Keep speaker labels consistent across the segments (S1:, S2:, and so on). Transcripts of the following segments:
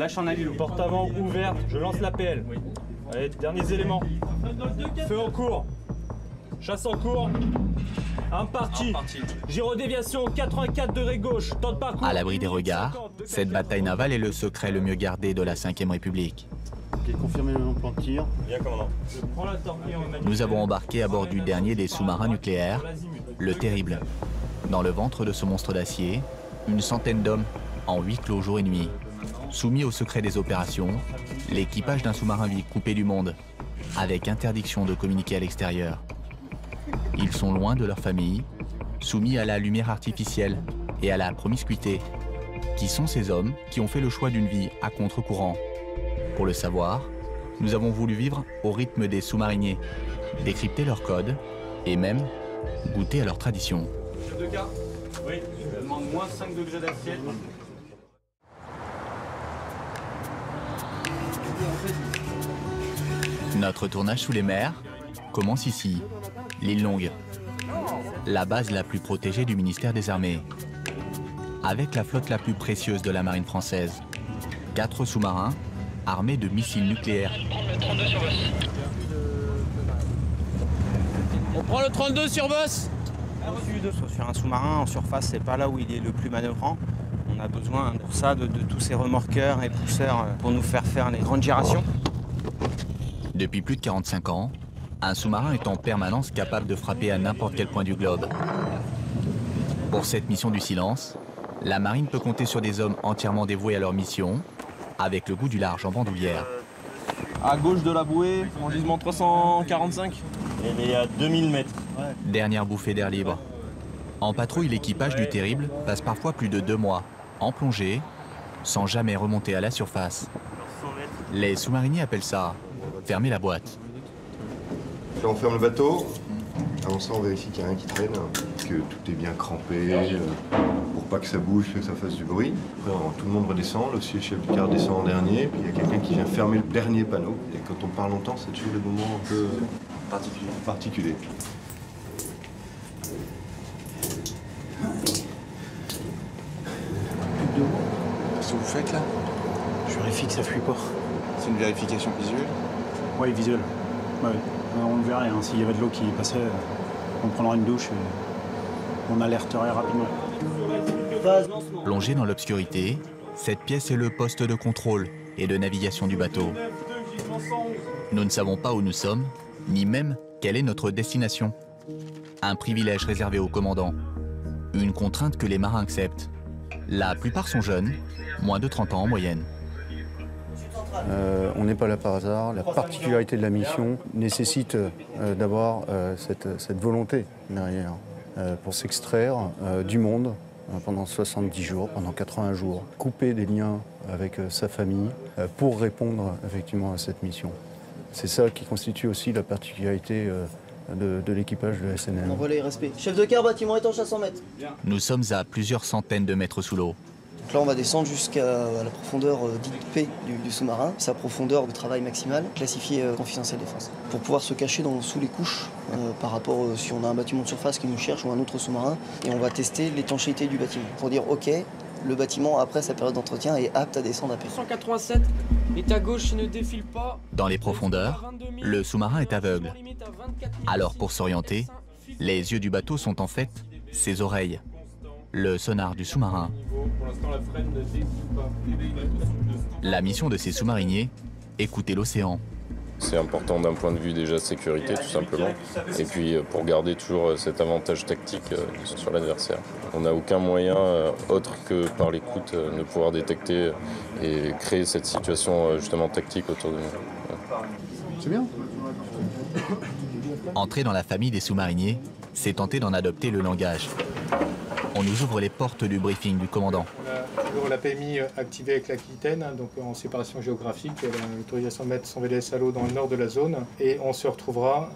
S1: Lâche en avion.
S2: Porte avant ouverte, je lance l'APL. Allez, derniers éléments. Feu en cours. Chasse en cours. Un parti. Gyro déviation 84 degrés gauche. Temps de parcours.
S3: À l'abri des regards, cette bataille navale est le secret le mieux gardé de la Ve République.
S4: Ok, confirmez le plan de tir.
S2: Bien, commandant. Je prends la torpille en manuel.
S3: Nous avons embarqué à bord du dernier des sous-marins nucléaires, le Terrible. Dans le ventre de ce monstre d'acier, une centaine d'hommes en huis clos jour et nuit. Soumis au secret des opérations, l'équipage d'un sous-marin vit coupé du monde, avec interdiction de communiquer à l'extérieur. Ils sont loin de leur famille, soumis à la lumière artificielle et à la promiscuité. Qui sont ces hommes qui ont fait le choix d'une vie à contre-courant? Pour le savoir, nous avons voulu vivre au rythme des sous-mariniers, décrypter leurs codes et même goûter à leurs traditions.
S2: Chef de quart. Oui, je demande moins 5 degrés d'assiette.
S3: Notre tournage sous les mers commence ici, l'île Longue, la base la plus protégée du ministère des Armées. Avec la flotte la plus précieuse de la marine française, 4 sous-marins armés de missiles nucléaires.
S1: On prend le 32 sur boss.
S5: Sur un sous-marin, en surface, c'est pas là où il est le plus manœuvrant. On a besoin pour ça de tous ces remorqueurs et pousseurs pour nous faire les grandes gyrations.
S3: Depuis plus de 45 ans, un sous-marin est en permanence capable de frapper à n'importe quel point du globe. Pour cette mission du silence, la marine peut compter sur des hommes entièrement dévoués à leur mission, avec le goût du large en bandoulière.
S6: À gauche de la bouée, en gisement 345.
S2: Elle est à 2000 mètres.
S3: Dernière bouffée d'air libre. En patrouille, l'équipage du Terrible passe parfois plus de 2 mois, en plongée, sans jamais remonter à la surface. Les sous-mariniers appellent ça fermer la boîte.
S7: Là, on ferme le bateau. Avant ça, on vérifie qu'il n'y a rien qui traîne, que tout est bien crampé, pour pas que ça bouge, que ça fasse du bruit. Après, tout le monde redescend, le chef du quart descend en dernier, puis il y a quelqu'un qui vient fermer le dernier panneau. Et quand on parle longtemps, c'est toujours le moment un peu particulier.
S4: Qu'est-ce que vous faites là?
S8: Je vérifie que ça fuit pas.
S4: C'est une vérification visuelle?
S8: Oui, visuel. Ouais. On le verrait, hein. S'il y avait de l'eau qui passait, on prendrait une douche et on alerterait rapidement.
S3: Plongée dans l'obscurité, cette pièce est le poste de contrôle et de navigation du bateau. Nous ne savons pas où nous sommes, ni même quelle est notre destination. Un privilège réservé au commandant. Une contrainte que les marins acceptent. La plupart sont jeunes, moins de 30 ans en moyenne.
S4: On n'est pas là par hasard. La particularité de la mission nécessite d'avoir cette volonté derrière pour s'extraire du monde pendant 70 jours, pendant 80 jours, couper des liens avec sa famille pour répondre effectivement à cette mission. C'est ça qui constitue aussi la particularité de l'équipage de la SNL.
S9: On relais respect. Chef de quart, bâtiment étanche à 100 mètres.
S3: Nous sommes à plusieurs centaines de mètres sous l'eau.
S9: Donc là, on va descendre jusqu'à la profondeur dite P du sous-marin, sa profondeur de travail maximale, classifiée confidentielle défense. Pour pouvoir se cacher sous les couches par rapport si on a un bâtiment de surface qui nous cherche ou un autre sous-marin. Et on va tester l'étanchéité du bâtiment pour dire OK, le bâtiment, après sa période d'entretien, est apte à descendre à P.
S1: 187, et ta gauche ne défile pas.
S3: Dans les profondeurs, le sous-marin est aveugle. Alors pour s'orienter, les yeux du bateau sont en fait ses oreilles. Le sonar du sous-marin. La mission de ces sous-mariniers, écouter l'océan.
S10: C'est important d'un point de vue déjà sécurité tout simplement, et puis pour garder toujours cet avantage tactique sur l'adversaire. On n'a aucun moyen autre que par l'écoute de pouvoir détecter et créer cette situation justement tactique autour de nous.
S4: C'est bien.
S3: Entrer dans la famille des sous-mariniers, c'est tenter d'en adopter le langage. On nous ouvre les portes du briefing du commandant.
S11: Toujours la PMI activée avec l'Aquitaine, donc en séparation géographique, elle a l'autorisation de mettre son VDS à l'eau dans le nord de la zone. Et on se retrouvera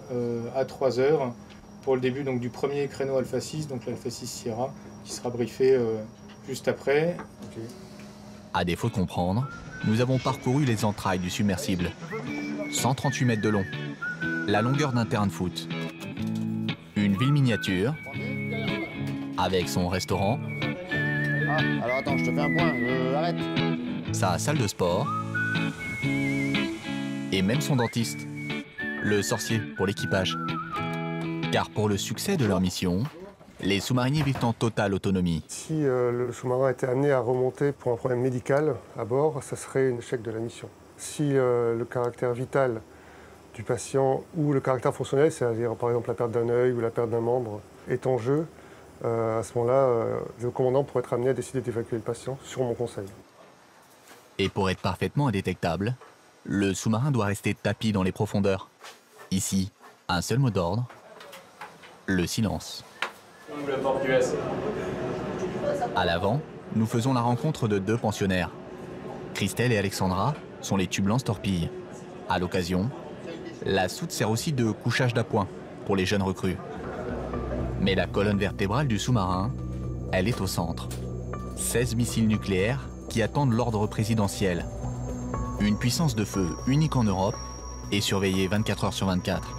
S11: à 3 heures pour le début donc, du premier créneau Alpha 6, donc l'Alpha 6 Sierra, qui sera briefé juste après. Okay.
S3: À défaut de comprendre, nous avons parcouru les entrailles du submersible. 138 mètres de long, la longueur d'un terrain de foot. Une ville miniature, avec son restaurant.
S4: Ah, alors attends, je te fais un point, arrête.
S3: sa salle de sport et même son dentiste, le sorcier pour l'équipage. Car pour le succès de leur mission, les sous-mariniers vivent en totale autonomie.
S12: Si le sous-marin était amené à remonter pour un problème médical à bord, ça serait un échec de la mission. Si le caractère vital du patient ou le caractère fonctionnel, c'est-à-dire par exemple la perte d'un œil ou la perte d'un membre, est en jeu, à ce moment-là, le commandant pourrait être amené à décider d'évacuer le patient sur mon conseil.
S3: Et pour être parfaitement indétectable, le sous-marin doit rester tapi dans les profondeurs. Ici, un seul mot d'ordre, le silence. À l'avant, nous faisons la rencontre de deux pensionnaires. Christelle et Alexandra sont les tubes lance-torpilles. À l'occasion, la soute sert aussi de couchage d'appoint pour les jeunes recrues. Mais la colonne vertébrale du sous-marin, elle est au centre. 16 missiles nucléaires qui attendent l'ordre présidentiel. Une puissance de feu unique en Europe et surveillée 24 heures sur 24.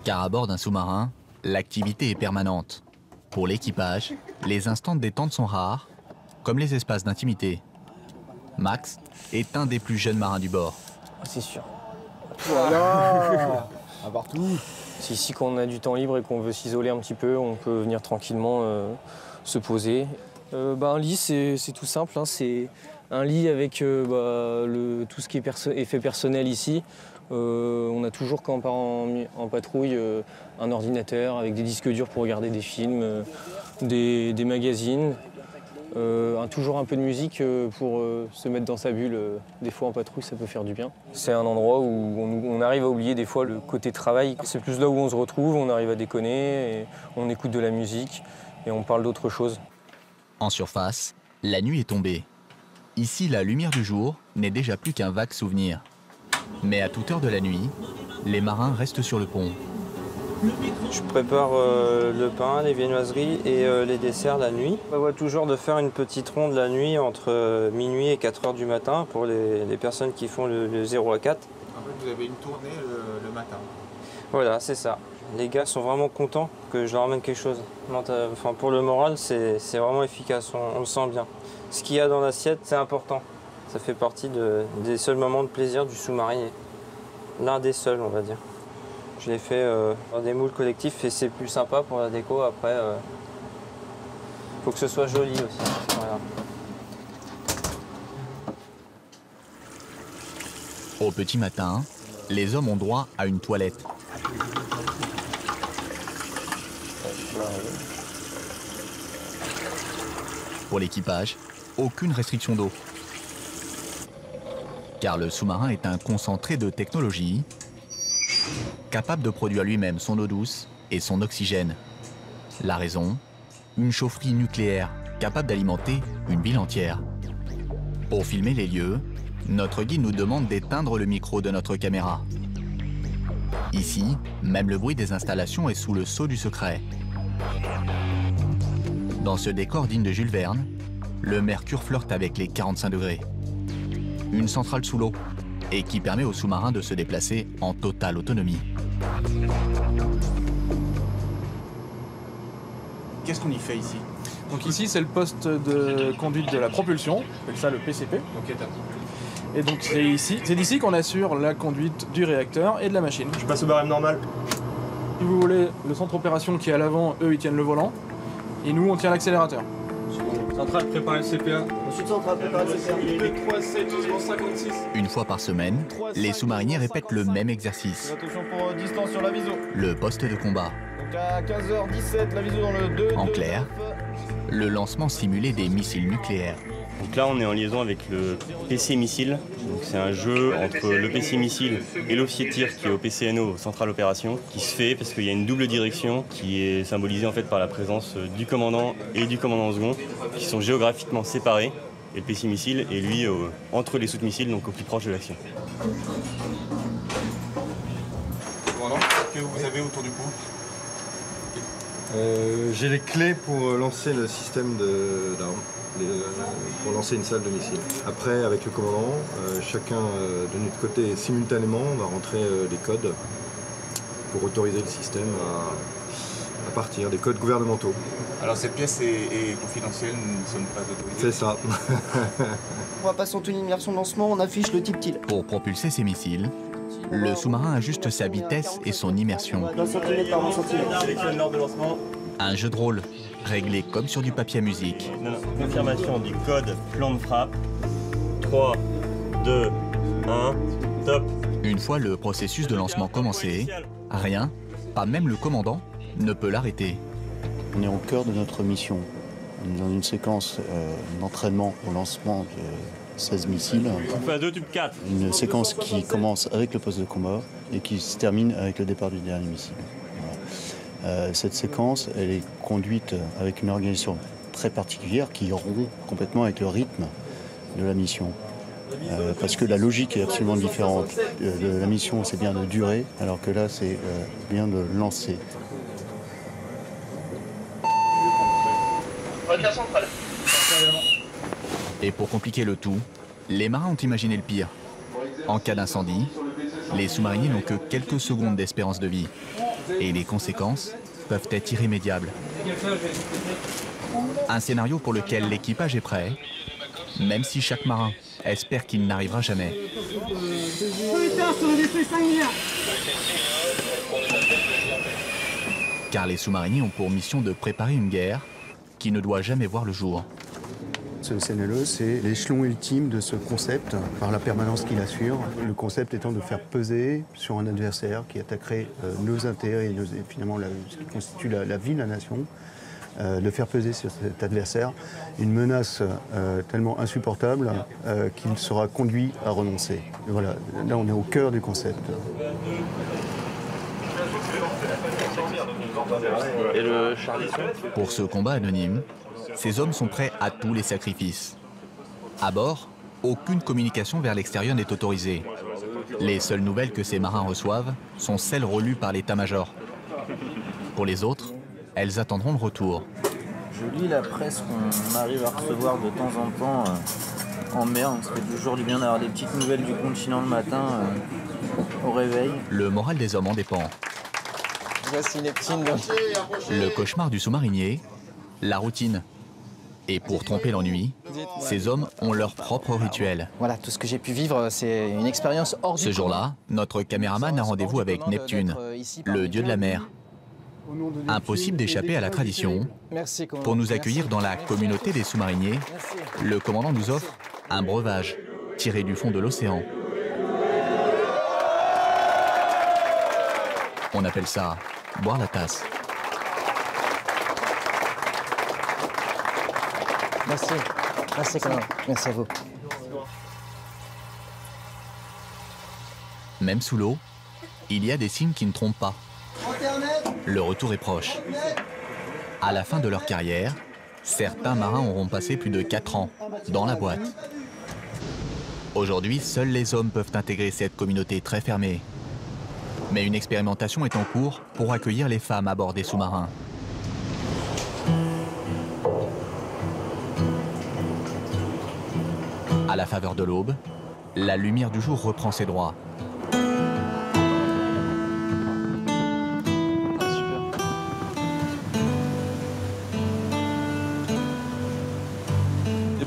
S3: Car à bord d'un sous-marin, l'activité est permanente. Pour l'équipage, les instants de détente sont rares, comme les espaces d'intimité. Max est un des plus jeunes marins du bord.
S1: C'est sûr.
S13: Voilà. Un partout.
S1: C'est ici qu'on a du temps libre et qu'on veut s'isoler un petit peu, on peut venir tranquillement se poser. Un lit, c'est tout simple, hein, c'est un lit avec tout ce qui est effet personnel ici. On a toujours, quand on part en patrouille, un ordinateur avec des disques durs pour regarder des films, des magazines, toujours un peu de musique pour se mettre dans sa bulle. Des fois en patrouille, ça peut faire du bien. C'est un endroit où on arrive à oublier des fois le côté travail. C'est plus là où on se retrouve, on arrive à déconner, et on écoute de la musique et on parle d'autre chose.
S3: En surface, la nuit est tombée. Ici, la lumière du jour n'est déjà plus qu'un vague souvenir. Mais à toute heure de la nuit, les marins restent sur le pont.
S5: Je prépare le pain, les viennoiseries et les desserts la nuit. On prévoit toujours de faire une petite ronde la nuit entre minuit et 4 heures du matin pour les personnes qui font le 0 à 4.
S13: En fait, vous avez une tournée le matin.
S5: Voilà, c'est ça. Les gars sont vraiment contents que je leur amène quelque chose. Enfin, pour le moral, c'est vraiment efficace, on le sent bien. Ce qu'il y a dans l'assiette, c'est important. Ça fait partie des seuls moments de plaisir du sous-marinier. L'un des seuls, on va dire. Je l'ai fait dans des moules collectifs et c'est plus sympa pour la déco. Après, faut que ce soit joli aussi. Voilà.
S3: Au petit matin, les hommes ont droit à une toilette. Pour l'équipage, aucune restriction d'eau. Car le sous-marin est un concentré de technologie, capable de produire lui-même son eau douce et son oxygène. La raison, une chaufferie nucléaire capable d'alimenter une ville entière. Pour filmer les lieux, notre guide nous demande d'éteindre le micro de notre caméra. Ici, même le bruit des installations est sous le sceau du secret. Dans ce décor digne de Jules Verne, le mercure flirte avec les 45 degrés. Une centrale sous l'eau, et qui permet aux sous-marins de se déplacer en totale autonomie.
S13: Qu'est-ce qu'on y fait ici?
S6: Donc ici, c'est le poste de conduite de la propulsion, on appelle ça le PCP.
S13: Ok, t'as.
S6: Et donc c'est d'ici qu'on assure la conduite du réacteur et de la machine.
S2: Je passe au barème normal.
S6: Si vous voulez, le centre opération qui est à l'avant, eux, ils tiennent le volant. Et nous, on tient l'accélérateur.
S2: Centrale, préparer le CPA.
S9: Ensuite, centrale, préparer le CPA.
S2: 3-7-56.
S3: Une fois par semaine, les sous-mariniers répètent le même exercice.
S2: Attention pour distance sur l'aviso.
S3: Le poste de combat.
S2: Donc à 15h17, l'aviso dans le 2.
S3: En clair, le lancement simulé des missiles nucléaires.
S14: Donc là, on est en liaison avec le PC Missile. C'est un jeu entre le PC Missile et l'officier de tir qui est au PCNO, Centrale Opération, qui se fait parce qu'il y a une double direction qui est symbolisée en fait par la présence du commandant et du commandant second, qui sont géographiquement séparés. Et le PC Missile est lui entre les soutes missiles, donc au plus proche de l'action.
S13: Commandant, qu'est-ce que vous avez autour du cou?
S7: J'ai les clés pour lancer le système d'armes. Pour lancer une salle de missile. Après, avec le commandant, chacun de notre côté simultanément, on va rentrer les codes pour autoriser le système à partir des codes gouvernementaux.
S13: Alors cette pièce est confidentielle, nous ne sommes pas autorisés.
S7: C'est ça.
S9: On va passer en tenue d'immersion de lancement, on affiche le type TIL.
S3: Pour propulser ses missiles, le sous-marin ajuste sa vitesse et son immersion.
S9: 20 cm par 20 cm.
S14: Sélectionne l'ordre de lancement.
S3: Un jeu de rôle, réglé comme sur du papier à musique.
S14: Confirmation du code plan de frappe. 3, 2, 1, top.
S3: Une fois le processus de lancement commencé, rien, pas même le commandant, ne peut l'arrêter.
S4: On est au cœur de notre mission. On est dans une séquence d'entraînement au lancement de 16 missiles.
S14: On fait un 2 tube 4.
S4: Une séquence qui commence avec le poste de combat et qui se termine avec le départ du dernier missile. Voilà. Cette séquence, elle est conduite avec une organisation très particulière qui rompt complètement avec le rythme de la mission. Parce que la logique est absolument différente. La mission, c'est bien de durer, alors que là, c'est bien de lancer.
S3: Et pour compliquer le tout, les marins ont imaginé le pire. En cas d'incendie, les sous-mariniers n'ont que quelques secondes d'espérance de vie. Et les conséquences peuvent être irrémédiables. Un scénario pour lequel l'équipage est prêt, même si chaque marin espère qu'il n'arrivera jamais. Car les sous-mariniers ont pour mission de préparer une guerre qui ne doit jamais voir le jour.
S4: Ce CNLE, c'est l'échelon ultime de ce concept, par la permanence qu'il assure. Le concept étant de faire peser sur un adversaire qui attaquerait nos intérêts et finalement ce qui constitue la vie de la nation, de faire peser sur cet adversaire une menace tellement insupportable qu'il sera conduit à renoncer. Et voilà, là on est au cœur du concept.
S13: Et le Charlisson ?
S3: Pour ce combat anonyme, ces hommes sont prêts à tous les sacrifices. À bord, aucune communication vers l'extérieur n'est autorisée. Les seules nouvelles que ces marins reçoivent sont celles relues par l'état-major. Pour les autres, elles attendront le retour.
S15: Je lis la presse qu'on arrive à recevoir de temps en temps en mer. Ça fait toujours du bien d'avoir des petites nouvelles du continent le matin au réveil.
S3: Le moral des hommes en dépend.
S1: Voici Neptune.
S3: Le cauchemar du sous-marinier, la routine. Et pour tromper l'ennui, ces hommes ont leur propre rituel.
S1: Voilà, tout ce que j'ai pu vivre, c'est une expérience hors du commun.
S3: Ce jour-là, notre caméraman a rendez-vous avec Neptune, le dieu de la mer. Impossible d'échapper à la tradition. Pour nous accueillir dans la communauté des sous-mariniers, le commandant nous offre un breuvage tiré du fond de l'océan. On appelle ça boire la tasse.
S1: Merci. Merci quand même. Merci à vous.
S3: Même sous l'eau, il y a des signes qui ne trompent pas. Le retour est proche. À la fin de leur carrière, certains marins auront passé plus de 4 ans dans la boîte. Aujourd'hui, seuls les hommes peuvent intégrer cette communauté très fermée. Mais une expérimentation est en cours pour accueillir les femmes à bord des sous-marins. À la faveur de l'aube, la lumière du jour reprend ses droits.
S13: C'est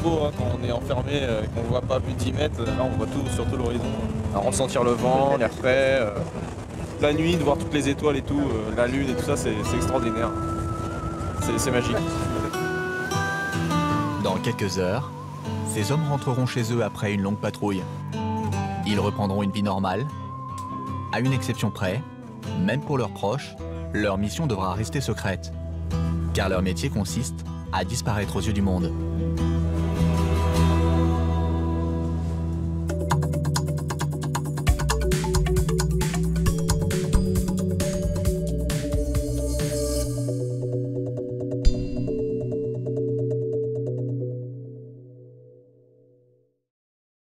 S13: beau hein, quand on est enfermé et qu'on ne voit pas plus de 10 mètres, là on voit tout sur tout l'horizon. À ressentir le vent, l'air frais, la nuit, de voir toutes les étoiles et tout, la lune et tout ça, c'est extraordinaire. C'est magique.
S3: Dans quelques heures, ces hommes rentreront chez eux après une longue patrouille. Ils reprendront une vie normale. À une exception près, même pour leurs proches, leur mission devra rester secrète. Car leur métier consiste à disparaître aux yeux du monde.